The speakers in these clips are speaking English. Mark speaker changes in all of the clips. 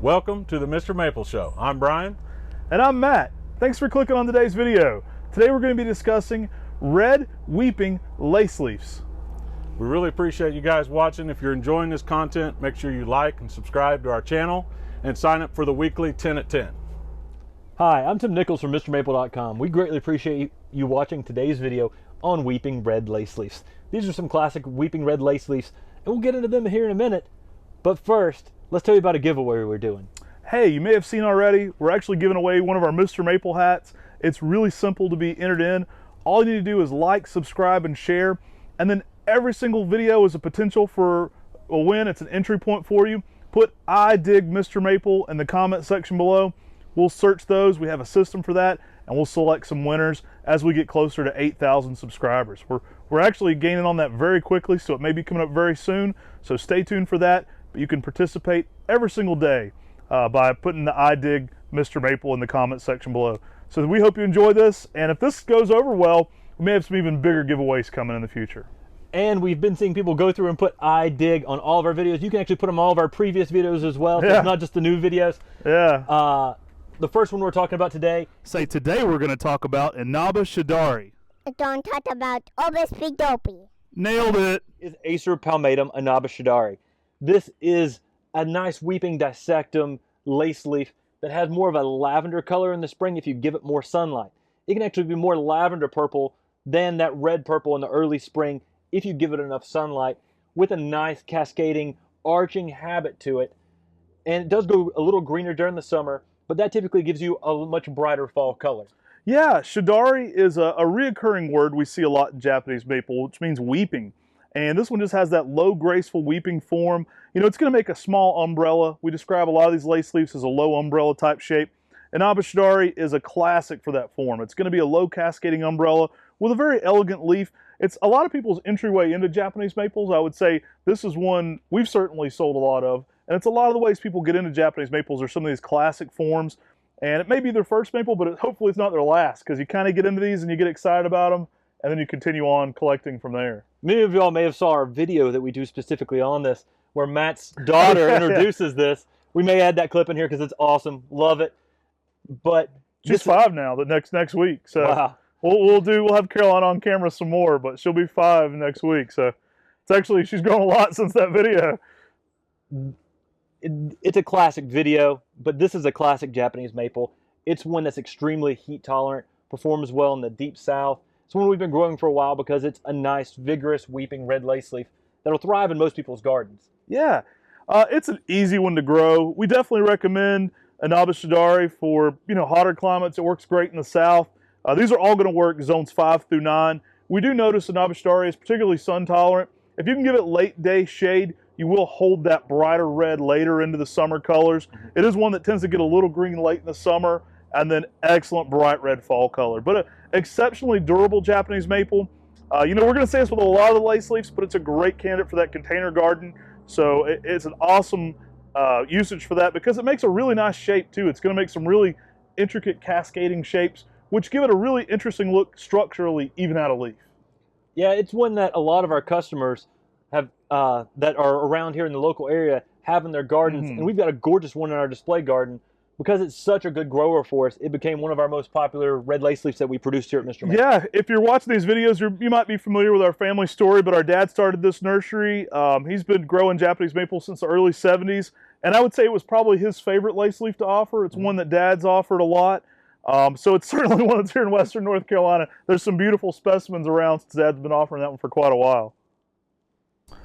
Speaker 1: Welcome to the Mr. Maple Show. I'm Brian.
Speaker 2: And I'm Matt. Thanks for clicking on today's video. Today we're going to be discussing red weeping lace leaves.
Speaker 1: We really appreciate you guys watching. If you're enjoying this content, make sure you like and subscribe to our channel and sign up for the weekly 10 at 10.
Speaker 3: Hi, I'm Tim Nichols from MrMaple.com. We greatly appreciate you watching today's video on weeping red lace leaves. These are some classic weeping red lace leaves, and we'll get into them here in a minute. But first, let's tell you about a giveaway we're doing.
Speaker 2: Hey, you may have seen already, we're actually giving away one of our Mr. Maple hats. It's really simple to be entered in. All you need to do is like, subscribe, and share. And then every single video is a potential for a win. It's an entry point for you. Put I dig Mr. Maple in the comment section below. We'll search those. We have a system for that, and we'll select some winners as we get closer to 8,000 subscribers. We're actually gaining on that very quickly, so it may be coming up very soon. So stay tuned for that. But you can participate every single day by putting the I dig Mr. Maple in the comment section below. So we hope you enjoy this, and if this goes over well, we may have some even bigger giveaways coming in the future.
Speaker 3: And we've been seeing people go through and put I dig on all of our videos. You can actually put them on all of our previous videos as well, so
Speaker 2: Yeah.
Speaker 3: it's not just the new videos.
Speaker 2: Yeah.
Speaker 3: The first one we're talking about today.
Speaker 2: Today we're going to talk about Inaba Shidari.
Speaker 4: Don't talk about obviously dopey.
Speaker 2: Nailed it.
Speaker 3: Is Acer palmatum Anaba Shidari. This is a nice weeping dissectum lace leaf that has more of a lavender color in the spring if you give it more sunlight. It can actually be more lavender purple than that red purple in the early spring if you give it enough sunlight, with a nice cascading arching habit to it. And it does go a little greener during the summer, but that typically gives you a much brighter fall color.
Speaker 2: Yeah, Shidari is a reoccurring word we see a lot in Japanese maple, which means weeping. And this one just has that low, graceful weeping form. You know, it's going to make a small umbrella. We describe a lot of these lace leaves as a low umbrella type shape. Inaba Shidari is a classic for that form. It's going to be a low cascading umbrella with a very elegant leaf. It's a lot of people's entryway into Japanese maples. I would say this is one we've certainly sold a lot of. And it's a lot of the ways people get into Japanese maples are some of these classic forms. And it may be their first maple, but hopefully it's not their last, because you kind of get into these and you get excited about them, and then you continue on collecting from there.
Speaker 3: Many of y'all may have saw our video that we do specifically on this, where Matt's daughter introduces this. We may add that clip in here because it's awesome. Love it. But
Speaker 2: She's 5 now, the next week. So
Speaker 3: wow.
Speaker 2: we'll have Caroline on camera some more, but she'll be 5 next week. So it's actually, she's grown a lot since that video.
Speaker 3: It's a classic video, but this is a classic Japanese maple. It's one that's extremely heat tolerant, performs well in the deep south. It's one we've been growing for a while because it's a nice, vigorous, weeping red lace leaf that'll thrive in most people's gardens.
Speaker 2: Yeah, it's an easy one to grow. We definitely recommend Inaba Shidari for hotter climates. It works great in the south. These are all going to work zones 5 through 9. We do notice Inaba Shidari is particularly sun tolerant. If you can give it late day shade, you will hold that brighter red later into the summer colors. It is one that tends to get a little green late in the summer, and then excellent bright red fall color. But an exceptionally durable Japanese maple. We're going to say this with a lot of the lace leaves, but it's a great candidate for that container garden. So it's an awesome usage for that because it makes a really nice shape too. It's going to make some really intricate cascading shapes, which give it a really interesting look structurally, even out of leaf.
Speaker 3: Yeah, it's one that a lot of our customers have that are around here in the local area have in their gardens, and we've got a gorgeous one in our display garden. Because it's such a good grower for us, it became one of our most popular red lace leaves that we produced here at Mr. Maple.
Speaker 2: Yeah, if you're watching these videos, you might be familiar with our family story, but our dad started this nursery. He's been growing Japanese maple since the early 70s, and I would say it was probably his favorite lace leaf to offer. It's one that Dad's offered a lot. So it's certainly one that's here in Western North Carolina. There's some beautiful specimens around since Dad's been offering that one for quite a while.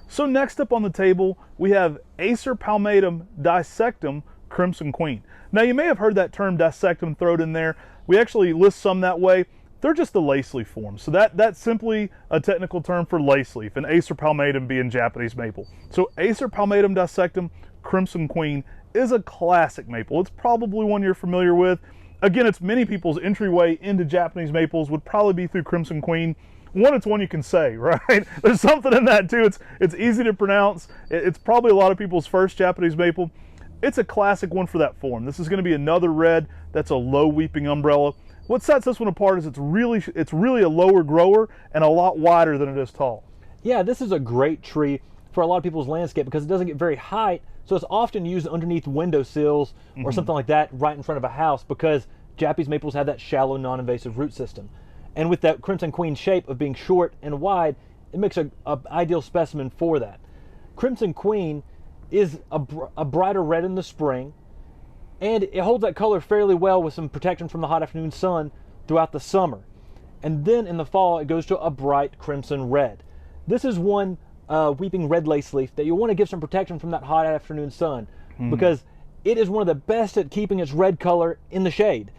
Speaker 2: So next up on the table, we have Acer palmatum dissectum Crimson Queen. Now you may have heard that term dissectum thrown in there. We actually list some that way. They're just the lace leaf form. So that's simply a technical term for lace leaf, and Acer palmatum being Japanese maple. So Acer palmatum dissectum Crimson Queen is a classic maple. It's probably one you're familiar with. Again, it's many people's entryway into Japanese maples would probably be through Crimson Queen. One, it's one you can say, right? There's something in that too. It's easy to pronounce. It's probably a lot of people's first Japanese maple. It's a classic one for that form. This is going to be another red that's a low weeping umbrella. What sets this one apart is it's really a lower grower and a lot wider than it is tall.
Speaker 3: Yeah, this is a great tree for a lot of people's landscape because it doesn't get very high, so it's often used underneath windowsills or something like that right in front of a house because Japanese maples have that shallow, non-invasive root system. And with that Crimson Queen shape of being short and wide, it makes a ideal specimen for that. Crimson Queen is a brighter red in the spring, and it holds that color fairly well with some protection from the hot afternoon sun throughout the summer. And then in the fall, it goes to a bright crimson red. This is one weeping red lace leaf that you want to give some protection from that hot afternoon sun because it is one of the best at keeping its red color in the shade.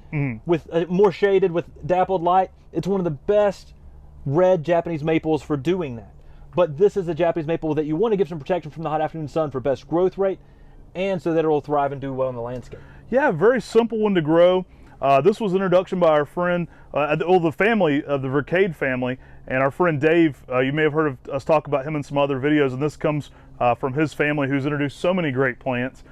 Speaker 3: With more shaded, with dappled light, it's one of the best red Japanese maples for doing that. But this is a Japanese maple that you want to give some protection from the hot afternoon sun for best growth rate and so that it will thrive and do well in the landscape.
Speaker 2: Yeah, very simple one to grow. This was an introduction by our friend, the family of the Vercade family, and our friend Dave. You may have heard of us talk about him in some other videos, and this comes from his family who's introduced so many great plants.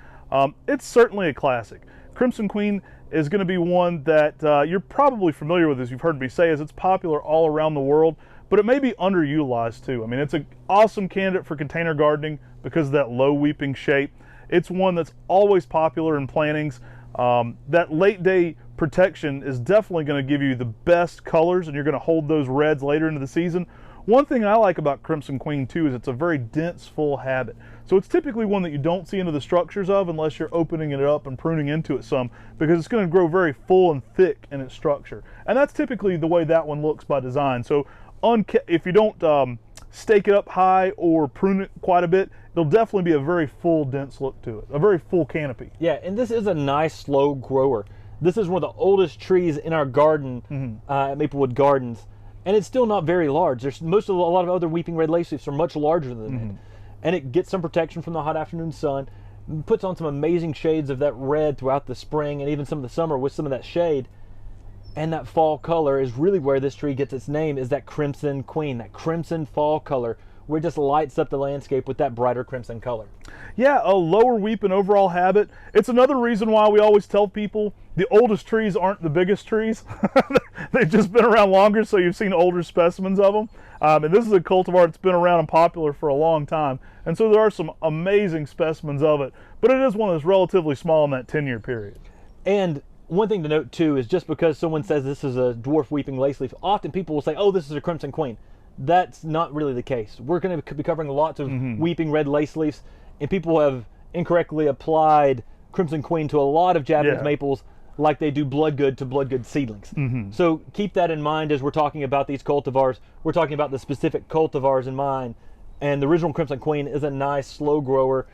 Speaker 2: It's certainly a classic. Crimson Queen is going to be one that you're probably familiar with, as you've heard me say, as it's popular all around the world, but it may be underutilized too. I mean, it's an awesome candidate for container gardening because of that low weeping shape. It's one that's always popular in plantings. That late day protection is definitely going to give you the best colors, and you're going to hold those reds later into the season. One thing I like about Crimson Queen too is it's a very dense, full habit. So it's typically one that you don't see into the structures of unless you're opening it up and pruning into it some, because it's going to grow very full and thick in its structure. And that's typically the way that one looks by design. So if you don't stake it up high or prune it quite a bit, it'll definitely be a very full, dense look to it, a very full canopy.
Speaker 3: Yeah, and this is a nice slow grower. This is one of the oldest trees in our garden at Maplewood Gardens, and it's still not very large. There's a lot of other weeping red laceleafs are much larger than it, and it gets some protection from the hot afternoon sun, puts on some amazing shades of that red throughout the spring and even some of the summer with some of that shade. And that fall color is really where this tree gets its name, is that Crimson Queen, that crimson fall color, where it just lights up the landscape with that brighter crimson color.
Speaker 2: Yeah, a lower weeping overall habit. It's another reason why we always tell people the oldest trees aren't the biggest trees. They've just been around longer, so you've seen older specimens of them. And this is a cultivar that's been around and popular for a long time. And so there are some amazing specimens of it, but it is one that's relatively small in that 10-year period.
Speaker 3: And one thing to note too is just because someone says this is a dwarf weeping laceleaf, often people will say, oh, this is a Crimson Queen. That's not really the case. We're going to be covering lots of weeping red laceleafs, and people have incorrectly applied Crimson Queen to a lot of Japanese maples like they do Bloodgood to Bloodgood seedlings. So keep that in mind as we're talking about these cultivars. We're talking about the specific cultivars in mind, and the original Crimson Queen is a nice slow grower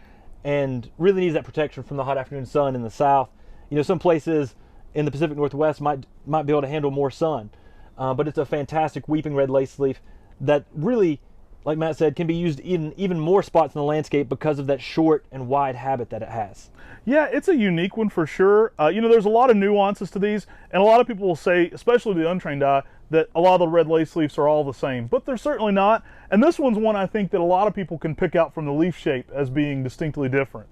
Speaker 3: and really needs that protection from the hot afternoon sun in the south. You know, some places in the Pacific Northwest might be able to handle more sun, but it's a fantastic weeping red laceleaf that really, like Matt said, can be used in even more spots in the landscape because of that short and wide habit that it has.
Speaker 2: Yeah, it's a unique one for sure. You know, there's a lot of nuances to these, and a lot of people will say, especially the untrained eye, that a lot of the red laceleafs are all the same, but they're certainly not. And this one's one I think that a lot of people can pick out from the leaf shape as being distinctly different.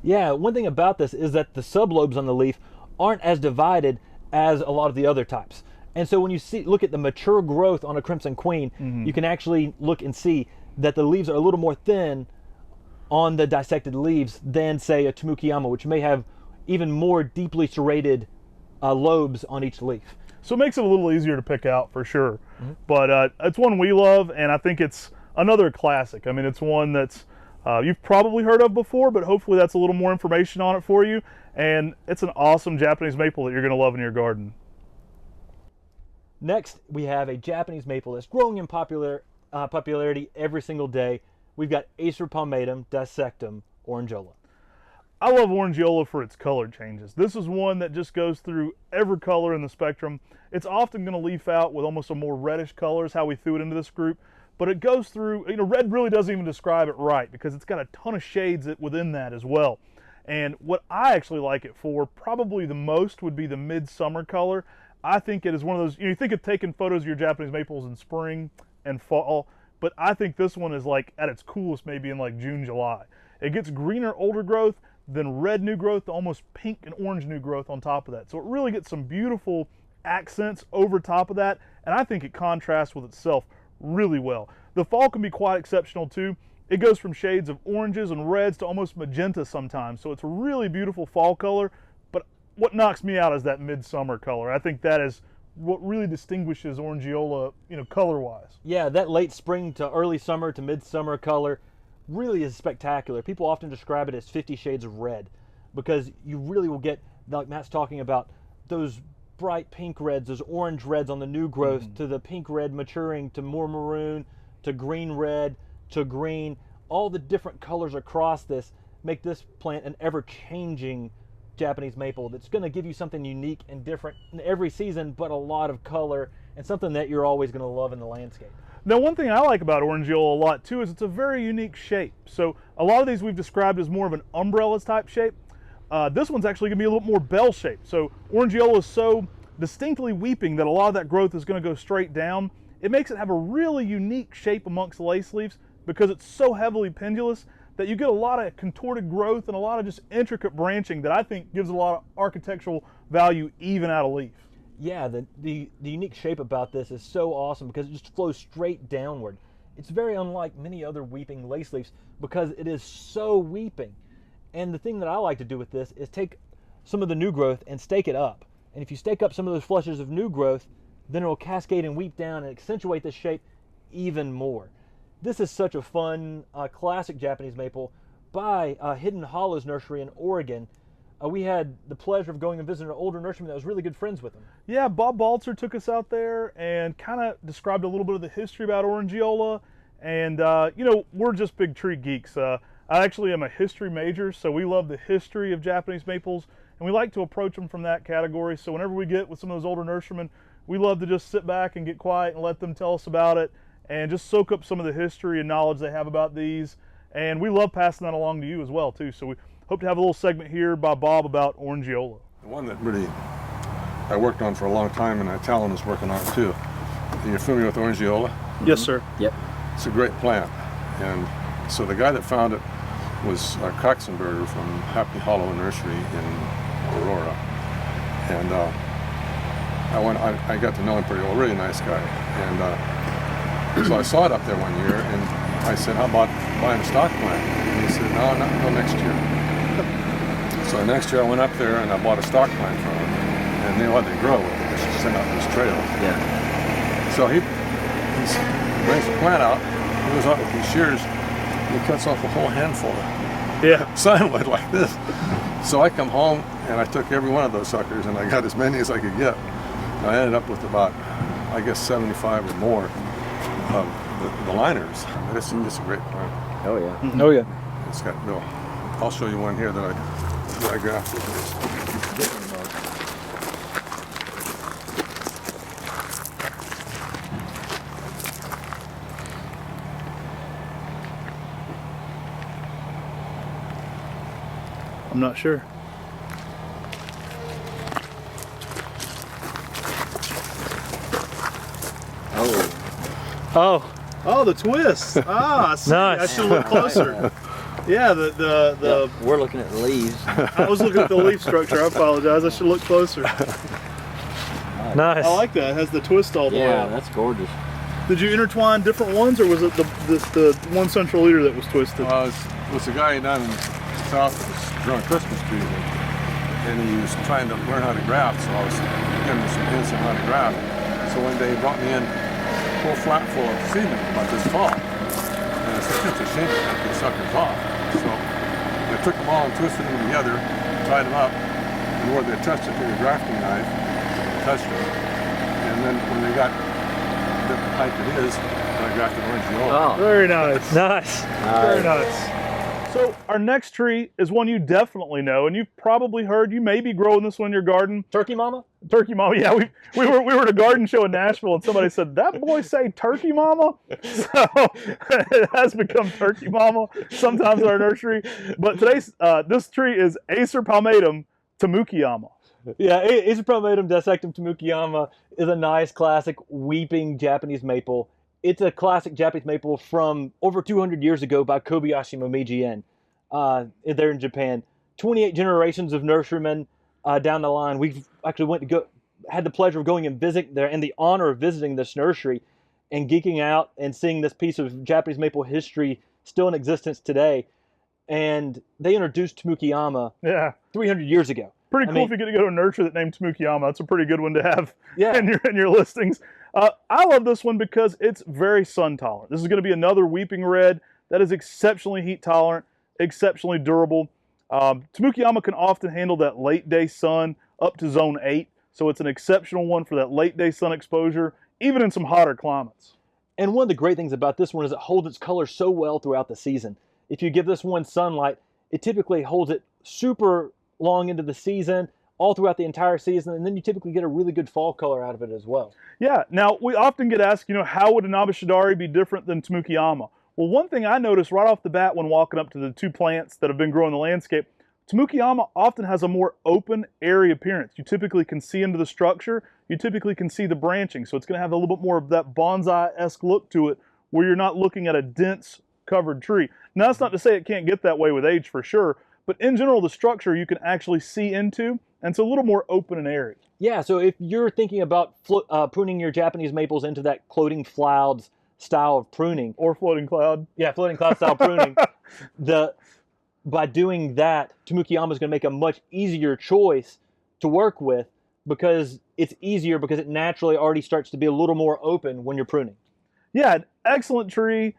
Speaker 3: Yeah, one thing about this is that the sublobes on the leaf aren't as divided as a lot of the other types. And so when you look at the mature growth on a Crimson Queen, you can actually look and see that the leaves are a little more thin on the dissected leaves than, say, a Tamukeyama, which may have even more deeply serrated lobes on each leaf.
Speaker 2: So it makes it a little easier to pick out for sure. But it's one we love, and I think it's another classic. I mean, it's one that's you've probably heard of before, but hopefully that's a little more information on it for you. And it's an awesome Japanese maple that you're going to love in your garden.
Speaker 3: Next, we have a Japanese maple that's growing in popularity every single day. We've got Acer palmatum, dissectum, Orangiola.
Speaker 2: I love Orangiola for its color changes. This is one that just goes through every color in the spectrum. It's often going to leaf out with almost a more reddish color, is how we threw it into this group. But it goes through, you know, red really doesn't even describe it right because it's got a ton of shades within that as well. And what I actually like it for, probably the most, would be the midsummer color. I think it is one of those, you think of taking photos of your Japanese maples in spring and fall, but I think this one is like at its coolest maybe in like June, July. It gets greener older growth, then red new growth, almost pink and orange new growth on top of that. So it really gets some beautiful accents over top of that, and I think it contrasts with itself really well. The fall can be quite exceptional too. it goes from shades of oranges and reds to almost magenta sometimes. So it's a really beautiful fall color. But what knocks me out is that midsummer color. I think that is what really distinguishes Orangiola, you know, color-wise.
Speaker 3: Yeah, that late spring to early summer to midsummer color really is spectacular. People often describe it as 50 shades of red because you really will get, like Matt's talking about, those bright pink reds, those orange reds on the new growth, to the pink red maturing to more maroon, to green red, to green. All the different colors across this make this plant an ever-changing Japanese maple that's going to give you something unique and different in every season, but a lot of color and something that you're always going to love in the landscape.
Speaker 2: Now, one thing I like about Orangiola a lot too is it's a very unique shape. So a lot of these we've described as more of an umbrella type shape. This one's actually going to be a little more bell shaped. So Orangiola is so distinctly weeping that a lot of that growth is going to go straight down. It makes it have a really unique shape amongst the lace leaves because it's so heavily pendulous that you get a lot of contorted growth and a lot of just intricate branching that I think gives a lot of architectural value even out of leaf.
Speaker 3: Yeah, the unique shape about this is so awesome because it just flows straight downward. It's very unlike many other weeping lace leaves because it is so weeping. And the thing that I like to do with this is take some of the new growth and stake it up. And if you stake up some of those flushes of new growth, then it will cascade and weep down and accentuate this shape even more. This is such a fun, classic Japanese maple by Hidden Hollows Nursery in Oregon. We had the pleasure of going and visiting an older nurseryman that was really good friends with him.
Speaker 2: Yeah, Bob Balzer took us out there and kind of described a little bit of the history about Orangiola. And, you know, we're just big tree geeks. I actually am a history major, so we love the history of Japanese maples, and we like to approach them from that category. So whenever we get with some of those older nurserymen, we love to just sit back and get quiet and let them tell us about it and just soak up some of the history and knowledge they have about these. And we love passing that along to you as well, too. So we hope to have a little segment here by Bob about Orangiola.
Speaker 5: The one that really I worked on for a long time, and Talon was working on it too. You're familiar with Orangiola?
Speaker 2: Yes, sir.
Speaker 6: Yep.
Speaker 5: It's a great plant. And so the guy that found it was Coxenberger from Happy Hollow Nursery in Aurora. And I got to know him pretty well, really nice guy. And so I saw it up there one year, and I said, how about buying a stock plant? And he said, no, not until next year. So next year I went up there and I bought a stock plant from him, and they let it grow with it. They sent out this trail.
Speaker 6: Yeah.
Speaker 5: So he brings the plant out, he goes out with these shears, and he cuts off a whole handful of sandwood like this. So I come home and I took every one of those suckers and I got as many as I could get. And I ended up with about, I guess, 75 or more of the liners. But it's a great plant.
Speaker 6: Oh yeah.
Speaker 3: Oh yeah.
Speaker 5: It's got real. I'll show you one here that I grafted.
Speaker 2: I'm not sure. Oh, the twist. Ah, I see.
Speaker 3: Nice.
Speaker 2: I should look closer. Yeah, the
Speaker 6: We're looking at the leaves.
Speaker 2: I was looking at the leaf structure. I apologize. I should look closer.
Speaker 3: Nice.
Speaker 2: I like that. It has the twist all the way
Speaker 6: Yeah,
Speaker 2: up.
Speaker 6: that's gorgeous.
Speaker 2: Did you intertwine different ones, or was it the one central leader that was twisted?
Speaker 5: It was a guy down in the south that was growing Christmas trees, and he was trying to learn how to graft, so I was giving him some hints on how to graft. So one day he brought me in a whole flat full of seedlings about this tall. And I said, it's a shame to cut these suckers off. So I took them all and twisted them together, tied them up, and where they touched it to the grafting knife, touched it. And then when they got the height it is, I grafted Orangiola.
Speaker 6: Oh.
Speaker 2: Very nice.
Speaker 3: Nice.
Speaker 2: Very nice. So our next tree is one you definitely know, and you've probably heard. You may be growing this one in your garden.
Speaker 3: Turkey Mama?
Speaker 2: Turkey Mama. Yeah, we were at a garden show in Nashville, and somebody said, "That boy say Turkey Mama." So it has become Turkey Mama sometimes in our nursery. But today's this tree is Acer palmatum Tamukeyama.
Speaker 3: Yeah, Acer palmatum dissectum Tamukiyama is a nice classic weeping Japanese maple. It's a classic Japanese maple from over 200 years ago by Kobayashi Momiji there in Japan. 28 generations of nurserymen down the line. We've actually had the pleasure of going and visiting there and the honor of visiting this nursery and geeking out and seeing this piece of Japanese maple history still in existence today. And they introduced Tamukeyama
Speaker 2: Yeah.
Speaker 3: 300 years ago.
Speaker 2: Pretty cool if you get to go to a nursery that named Tamukeyama. That's a pretty good one to have in your listings. I love this one because it's very sun tolerant. This is going to be another weeping red that is exceptionally heat tolerant, exceptionally durable. Tamukeyama can often handle that late day sun up to zone 8. So it's an exceptional one for that late day sun exposure, even in some hotter climates.
Speaker 3: And one of the great things about this one is it holds its color so well throughout the season. If you give this one sunlight, it typically holds it super long into the season, all throughout the entire season, and then you typically get a really good fall color out of it as well.
Speaker 2: Yeah, now we often get asked, how would Inaba Shidari be different than Tamukeyama? Well, one thing I noticed right off the bat when walking up to the two plants that have been growing the landscape, Tamukeyama often has a more open, airy appearance. You typically can see into the structure, you typically can see the branching, so it's going to have a little bit more of that bonsai-esque look to it, where you're not looking at a dense, covered tree. Now, that's not to say it can't get that way with age for sure, but in general, the structure you can actually see into, and it's a little more open and airy.
Speaker 3: Yeah, so if you're thinking about pruning your Japanese maples into that floating clouds style of pruning.
Speaker 2: Or floating cloud.
Speaker 3: Yeah, floating cloud style pruning. By doing that, Tamukeyama is going to make a much easier choice to work with because it's easier because it naturally already starts to be a little more open when you're pruning.
Speaker 2: Yeah, an excellent tree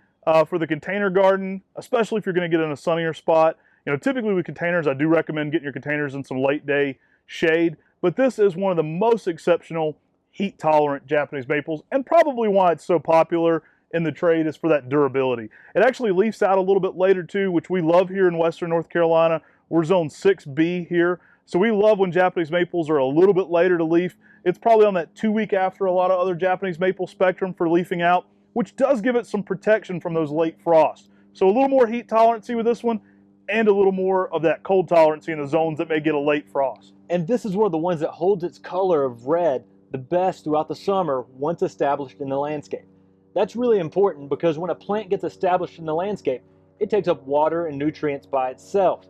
Speaker 2: for the container garden, especially if you're going to get in a sunnier spot. Typically with containers, I do recommend getting your containers in some late day shade, but this is one of the most exceptional heat tolerant Japanese maples, and probably why it's so popular in the trade is for that durability. It actually leaves out a little bit later too, which we love here in Western North Carolina. We're zone 6B here, so we love when Japanese maples are a little bit later to leaf. It's probably on that 2 week after a lot of other Japanese maple spectrum for leafing out, which does give it some protection from those late frosts. So a little more heat tolerancy with this one, and a little more of that cold tolerancy in the zones that may get a late frost.
Speaker 3: And this is one of the ones that holds its color of red the best throughout the summer once established in the landscape. That's really important because when a plant gets established in the landscape, it takes up water and nutrients by itself.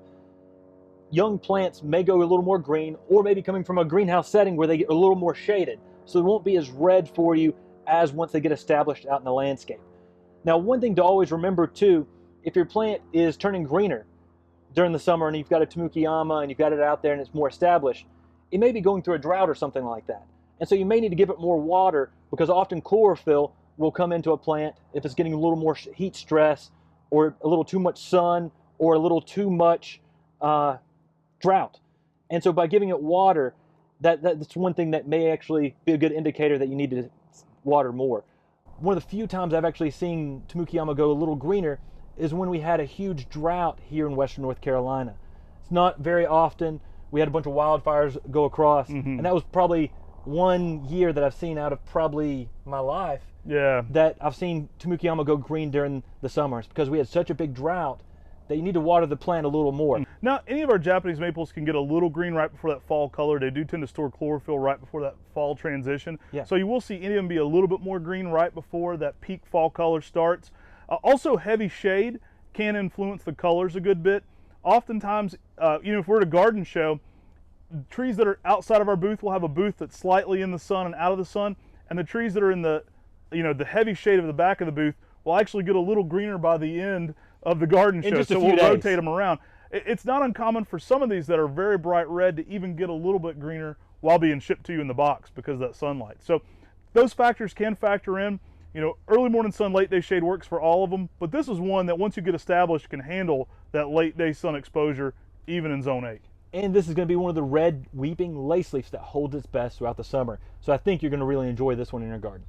Speaker 3: Young plants may go a little more green, or maybe coming from a greenhouse setting where they get a little more shaded, so they won't be as red for you as once they get established out in the landscape. Now, one thing to always remember too, if your plant is turning greener during the summer and you've got a Tamukeyama and you've got it out there and it's more established, it may be going through a drought or something like that. And so you may need to give it more water because often chlorophyll will come into a plant if it's getting a little more heat stress or a little too much sun or a little too much drought. And so by giving it water, that's one thing that may actually be a good indicator that you need to water more. One of the few times I've actually seen Tamukeyama go a little greener is when we had a huge drought here in Western North Carolina. It's not very often. We had a bunch of wildfires go across, and that was probably 1 year that I've seen out of probably my life that I've seen Tamukeyama go green during the summers because we had such a big drought that you need to water the plant a little more.
Speaker 2: Now, any of our Japanese maples can get a little green right before that fall color. They do tend to store chlorophyll right before that fall transition. Yeah. So you will see any of them be a little bit more green right before that peak fall color starts. Also, heavy shade can influence the colors a good bit. Oftentimes, if we're at a garden show, trees that are outside of our booth will have a booth that's slightly in the sun and out of the sun, and the trees that are in the, the heavy shade of the back of the booth will actually get a little greener by the end of the garden show. So we'll rotate them around. It's not uncommon for some of these that are very bright red to even get a little bit greener while being shipped to you in the box because of that sunlight. So those factors can factor in. Early morning sun, late day shade works for all of them, but this is one that once you get established can handle that late day sun exposure even in zone 8.
Speaker 3: And this is going to be one of the red weeping lace leaves that holds its best throughout the summer. So I think you're going to really enjoy this one in your garden.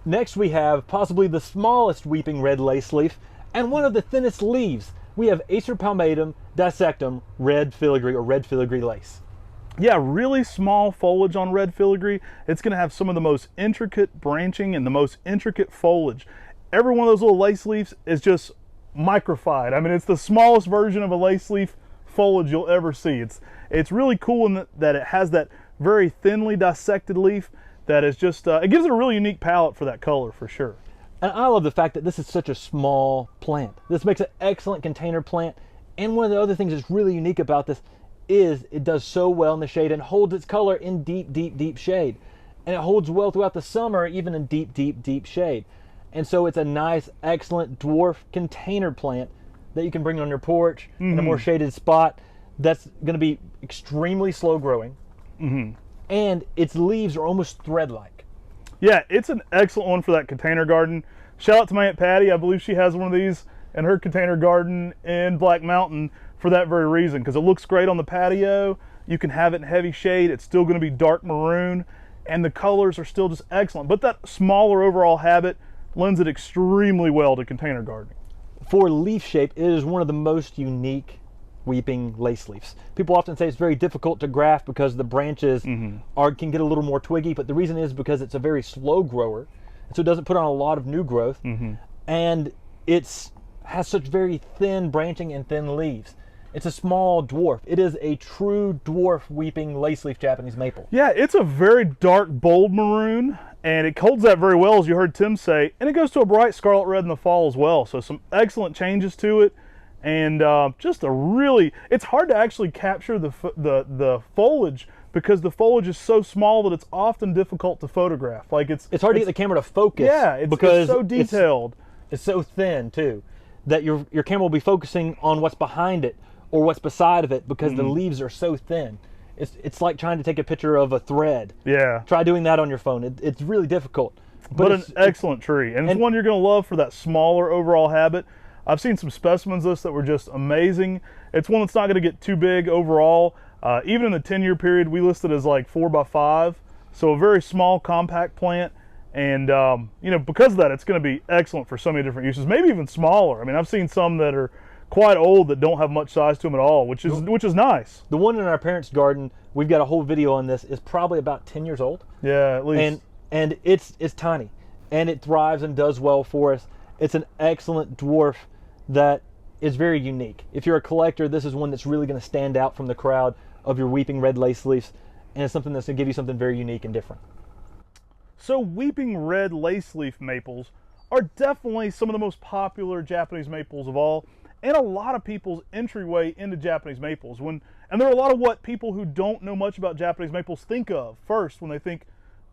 Speaker 3: Next we have possibly the smallest weeping red lace leaf and one of the thinnest leaves. We have Acer palmatum dissectum red filigree or red filigree lace.
Speaker 2: Yeah, really small foliage on red filigree. It's going to have some of the most intricate branching and the most intricate foliage. Every one of those little lace leaves is just microfied. I mean, it's the smallest version of a lace leaf foliage you'll ever see. It's really cool in that it has that very thinly dissected leaf that is just, it gives it a really unique palette for that color for sure.
Speaker 3: And I love the fact that this is such a small plant. This makes an excellent container plant. And one of the other things that's really unique about this is it does so well in the shade and holds its color in deep, deep, deep shade. And it holds well throughout the summer, even in deep, deep, deep shade. And so it's a nice, excellent dwarf container plant that you can bring on your porch in a more shaded spot that's going to be extremely slow growing. And its leaves are almost thread-like.
Speaker 2: Yeah, it's an excellent one for that container garden. Shout out to my Aunt Patty. I believe she has one of these in her container garden in Black Mountain for that very reason, because it looks great on the patio. You can have it in heavy shade. It's still going to be dark maroon, and the colors are still just excellent. But that smaller overall habit lends it extremely well to container gardening.
Speaker 3: For leaf shape, it is one of the most unique weeping lace leaves. People often say it's very difficult to graft because the branches can get a little more twiggy, but the reason is because it's a very slow grower, so it doesn't put on a lot of new growth, and it has such very thin branching and thin leaves. It's a small dwarf. It is a true dwarf weeping lace leaf Japanese maple.
Speaker 2: Yeah, it's a very dark, bold maroon, and it holds that very well, as you heard Tim say, and it goes to a bright scarlet red in the fall as well. So some excellent changes to it, and just a really, it's hard to actually capture the foliage because the foliage is so small that it's often difficult to photograph. Like it's
Speaker 3: hard to get the camera to focus.
Speaker 2: Yeah,
Speaker 3: because
Speaker 2: it's so detailed.
Speaker 3: It's so thin too that your camera will be focusing on what's behind it or what's beside of it because the leaves are so thin. It's like trying to take a picture of a thread.
Speaker 2: Yeah.
Speaker 3: Try doing that on your phone. It's really difficult.
Speaker 2: But an excellent tree, and it's one you're going to love for that smaller overall habit. I've seen some specimens of this that were just amazing. It's one that's not going to get too big overall. Even in the 10-year period, we listed as like 4x5, so a very small, compact plant. And you know, because of that, it's going to be excellent for so many different uses. Maybe even smaller. I mean, I've seen some that are quite old that don't have much size to them at all, which is nice.
Speaker 3: The one in our parents' garden, we've got a whole video on this, is probably about 10 years old.
Speaker 2: Yeah, at least.
Speaker 3: And it's tiny, and it thrives and does well for us. It's an excellent dwarf that is very unique. If you're a collector, this is one that's really going to stand out from the crowd of your weeping red lace leaves, and it's something that's going to give you something very unique and different.
Speaker 2: So weeping red lace leaf maples are definitely some of the most popular Japanese maples of all, and a lot of people's entryway into Japanese maples. And there are a lot of what people who don't know much about Japanese maples think of first when they think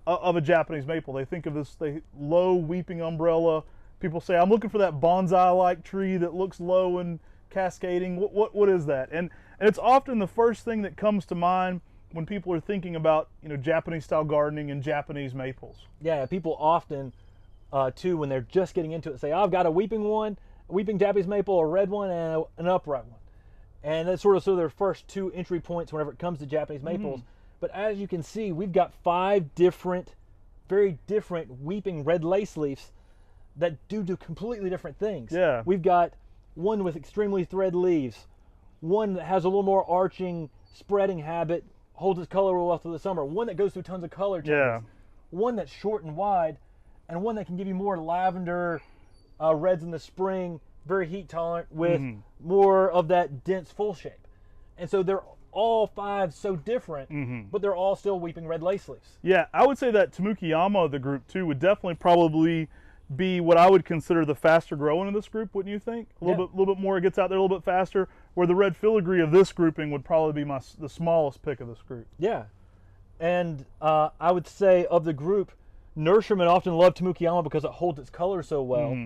Speaker 2: of a Japanese maple. They think of this low weeping umbrella. People say, I'm looking for that bonsai-like tree that looks low and cascading. What is that? And it's often the first thing that comes to mind when people are thinking about, you know, Japanese-style gardening and Japanese maples.
Speaker 3: Yeah, people often, too, when they're just getting into it, say, I've got a weeping one, a weeping Japanese maple, a red one, and an upright one. And that's sort of their first two entry points whenever it comes to Japanese maples. But as you can see, we've got 5 different, very different weeping red lace leaves that do completely different things.
Speaker 2: Yeah.
Speaker 3: We've got one with extremely thread leaves, one that has a little more arching, spreading habit, holds its color well through the summer, one that goes through tons of color changes, one that's short and wide, and one that can give you more lavender reds in the spring, very heat tolerant with more of that dense full shape. And so they're all 5 so different, but they're all still weeping red lace leaves.
Speaker 2: Yeah, I would say that Tamukeyama of the group too would definitely probably be what I would consider the faster growing of this group, wouldn't you think? A little bit more, it gets out there a little bit faster, where the red filigree of this grouping would probably be the smallest pick of this group.
Speaker 3: Yeah, and I would say of the group, nurserymen often love Tamukeyama because it holds its color so well.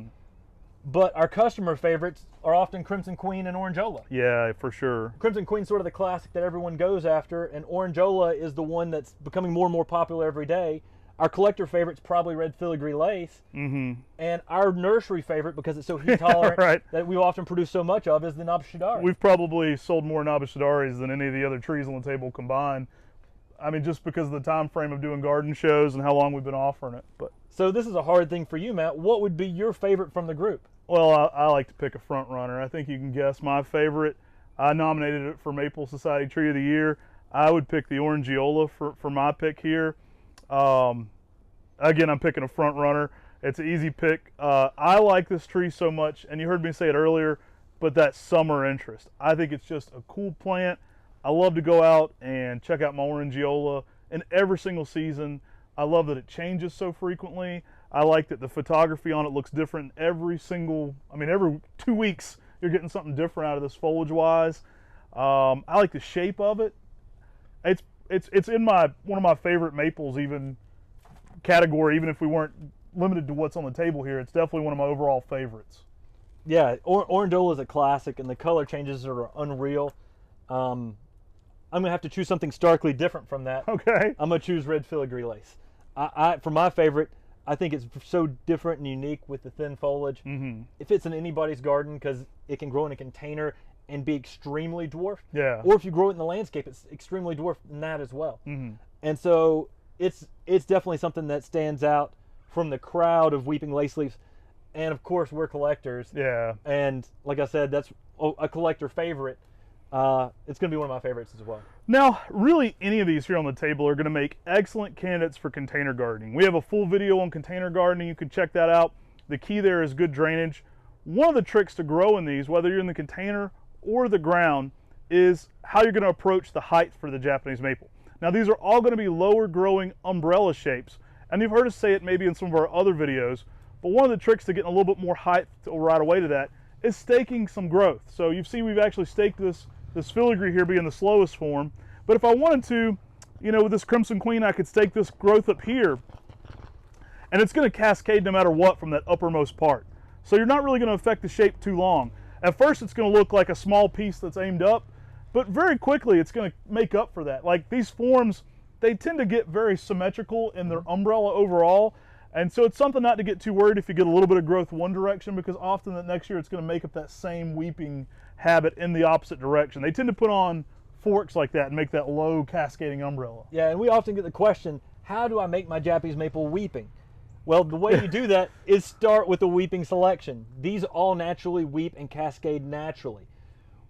Speaker 3: But our customer favorites are often Crimson Queen and Orangiola.
Speaker 2: Yeah, for sure.
Speaker 3: Crimson Queen's sort of the classic that everyone goes after, and Orangiola is the one that's becoming more and more popular every day. Our collector favorite's probably red filigree lace, and our nursery favorite, because it's so heat tolerant that we often produce so much of, is the Inaba Shidari.
Speaker 2: We've probably sold more Anaba Shidaris than any of the other trees on the table combined. I mean, just because of the time frame of doing garden shows and how long we've been offering it. But
Speaker 3: so this is a hard thing for you, Matt. What would be your favorite from the group?
Speaker 2: Well, I like to pick a front runner. I think you can guess my favorite. I nominated it for Maple Society Tree of the Year. I would pick the Orangiola for my pick here. Again, I'm picking a front runner. It's an easy pick. I like this tree so much, and you heard me say it earlier, but that summer interest. I think it's just a cool plant. I love to go out and check out my Orangiola in every single season. I love that it changes so frequently. I like that the photography on it looks different every 2 weeks you're getting something different out of this foliage-wise. I like the shape of it. It's in one of my favorite maples even category, even if we weren't limited to what's on the table here, it's definitely one of my overall favorites.
Speaker 3: Yeah, Orangiola is a classic, and the color changes are unreal. I'm gonna have to choose something starkly different from that.
Speaker 2: Okay.
Speaker 3: I'm gonna choose red filigree lace. For my favorite, I think it's so different and unique with the thin foliage. It fits in anybody's garden because it can grow in a container and be extremely dwarfed.
Speaker 2: Yeah.
Speaker 3: Or if you grow it in the landscape, it's extremely dwarfed in that as well. And so it's definitely something that stands out from the crowd of weeping lace leaves. And of course, we're collectors.
Speaker 2: Yeah.
Speaker 3: And like I said, that's a collector favorite. It's going to be one of my favorites as well.
Speaker 2: Now, really, any of these here on the table are going to make excellent candidates for container gardening. We have a full video on container gardening. You can check that out. The key there is good drainage. One of the tricks to growing these, whether you're in the container or the ground, is how you're going to approach the height for the Japanese maple. Now, these are all going to be lower growing umbrella shapes, and you've heard us say it maybe in some of our other videos, but one of the tricks to getting a little bit more height right away to that is staking some growth. So you see we've actually staked this filigree here being the slowest form, but if I wanted to, you know, with this Crimson Queen, I could stake this growth up here, and it's going to cascade no matter what from that uppermost part. So you're not really going to affect the shape too long. At first it's going to look like a small piece that's aimed up, but very quickly it's going to make up for that. Like these forms, they tend to get very symmetrical in their umbrella overall, and so it's something not to get too worried if you get a little bit of growth one direction, because often that next year it's going to make up that same weeping habit in the opposite direction. They tend to put on forks like that and make that low cascading umbrella.
Speaker 3: Yeah, and we often get the question, how do I make my Japanese maple weeping? Well, the way you do that is start with a weeping selection. These all naturally weep and cascade naturally.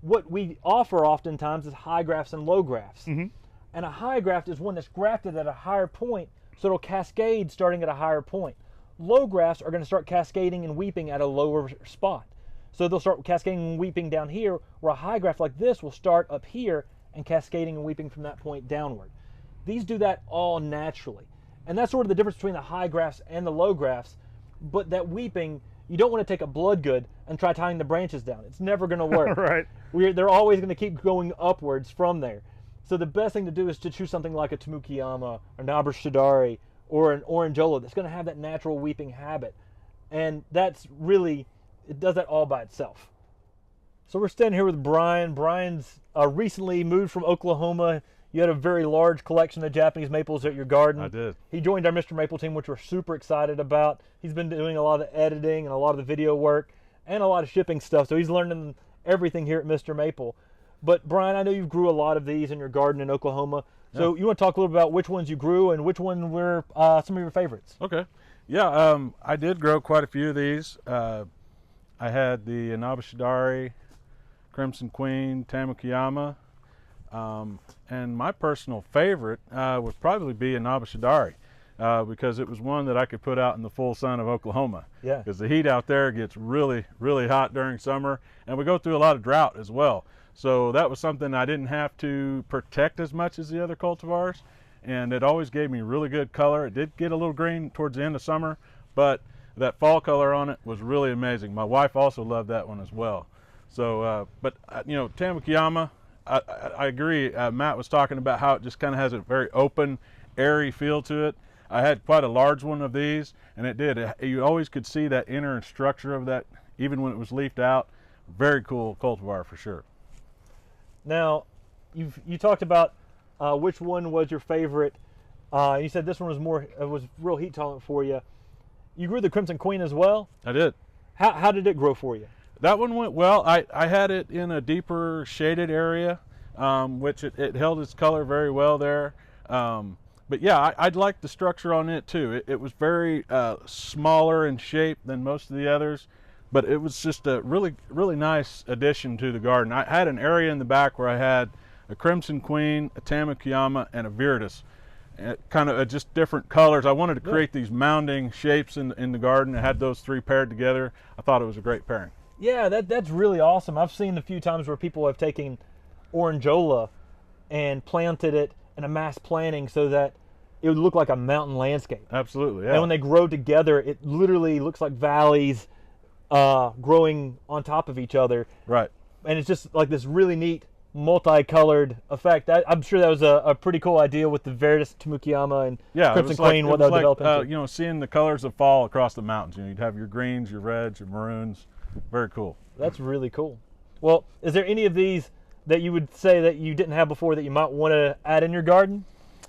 Speaker 3: What we offer oftentimes is high grafts and low grafts. And a high graft is one that's grafted at a higher point, so it'll cascade starting at a higher point. Low grafts are going to start cascading and weeping at a lower spot. So they'll start cascading and weeping down here, where a high graft like this will start up here and cascading and weeping from that point downward. These do that all naturally. And that's sort of the difference between the high grafts and the low grafts. But that weeping, you don't want to take a blood good and try tying the branches down. It's never going to work.
Speaker 2: Right.
Speaker 3: They're always going to keep going upwards from there. So the best thing to do is to choose something like a Tamukeyama, or Anaba Shidari, or an Orangiola that's going to have that natural weeping habit. And that's really, it does that all by itself. So we're standing here with Brian. Brian's recently moved from Oklahoma. You had a very large collection of Japanese maples at your garden.
Speaker 1: I did.
Speaker 3: He joined our Mr. Maple team, which we're super excited about. He's been doing a lot of the editing and a lot of the video work and a lot of shipping stuff. So he's learning everything here at Mr. Maple. But Brian, I know you grew a lot of these in your garden in Oklahoma. So you want to talk a little about which ones you grew and which one were some of your favorites?
Speaker 1: Okay. Yeah, I did grow quite a few of these. I had the Inaba Shidari, Crimson Queen, Tamukeyama. And my personal favorite would probably be Inaba Shidari because it was one that I could put out in the full sun of Oklahoma.
Speaker 3: Yeah.
Speaker 1: Because the heat out there gets really, really hot during summer, and we go through a lot of drought as well. So that was something I didn't have to protect as much as the other cultivars, and it always gave me really good color. It did get a little green towards the end of summer, but that fall color on it was really amazing. My wife also loved that one as well. So, you know, Tamukiyama, I agree. Matt was talking about how it just kind of has a very open, airy feel to it. I had quite a large one of these, and it did. You always could see that inner structure of that, even when it was leafed out. Very cool cultivar for sure.
Speaker 3: Now, you talked about which one was your favorite. You said this one was real heat tolerant for you. You grew the Crimson Queen as well?
Speaker 1: I did.
Speaker 3: How did it grow for you?
Speaker 1: That one went well. I had it in a deeper shaded area, which it held its color very well there. But yeah, I'd like the structure on it too. It was very smaller in shape than most of the others, but it was just a really, really nice addition to the garden. I had an area in the back where I had a Crimson Queen, a Tamukeyama, and a Viridis. Kind of just different colors. I wanted to create these mounding shapes in the garden. I had those three paired together. I thought it was a great pairing.
Speaker 3: Yeah, that's really awesome. I've seen a few times where people have taken Orangiola and planted it in a mass planting so that it would look like a mountain landscape.
Speaker 1: Absolutely, yeah.
Speaker 3: And when they grow together, it literally looks like valleys growing on top of each other.
Speaker 1: Right.
Speaker 3: And it's just like this really neat multicolored effect. I'm sure that was a pretty cool idea with the Verdus, Tamukeyama, and Crimson Queen, what they'll develop into.
Speaker 1: You know, seeing the colors of fall across the mountains. You know, you'd have your greens, your reds, your maroons. Very cool.
Speaker 3: That's really cool. Well, is there any of these that you would say that you didn't have before that you might want to add in your garden?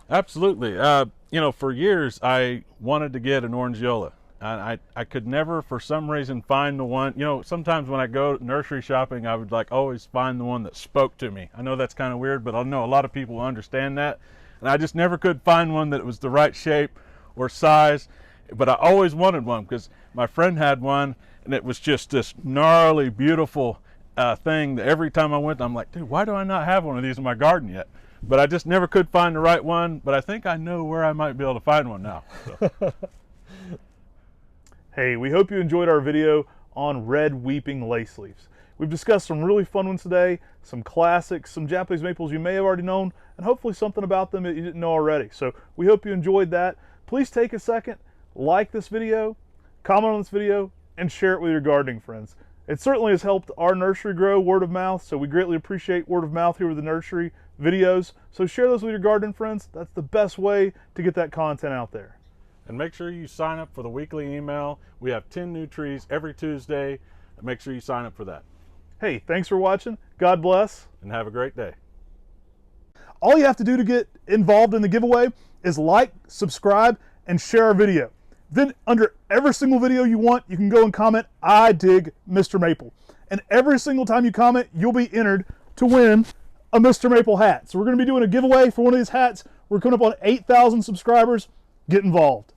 Speaker 1: Absolutely. You know, for years I wanted to get an Orangiola. I could never, for some reason, find the one. You know, sometimes when I go nursery shopping, I would like always find the one that spoke to me. I know that's kind of weird, but I know a lot of people understand that. And I just never could find one that was the right shape or size. But I always wanted one because my friend had one, and it was just this gnarly, beautiful thing that every time I went, I'm like, dude, why do I not have one of these in my garden yet? But I just never could find the right one. But I think I know where I might be able to find one now. So.
Speaker 2: Hey, we hope you enjoyed our video on red weeping lace leaves. We've discussed some really fun ones today, some classics, some Japanese maples you may have already known, and hopefully something about them that you didn't know already. So we hope you enjoyed that. Please take a second, like this video, comment on this video, and share it with your gardening friends. It certainly has helped our nursery grow word of mouth, so we greatly appreciate word of mouth here with the nursery videos. So share those with your gardening friends. That's the best way to get that content out there.
Speaker 1: And make sure you sign up for the weekly email. We have 10 new trees every Tuesday. Make sure you sign up for that.
Speaker 2: Hey, thanks for watching. God bless.
Speaker 1: And have a great day.
Speaker 2: All you have to do to get involved in the giveaway is like, subscribe, and share our video. Then under every single video you want, you can go and comment, I dig Mr. Maple. And every single time you comment, you'll be entered to win a Mr. Maple hat. So we're going to be doing a giveaway for one of these hats. We're coming up on 8,000 subscribers. Get involved.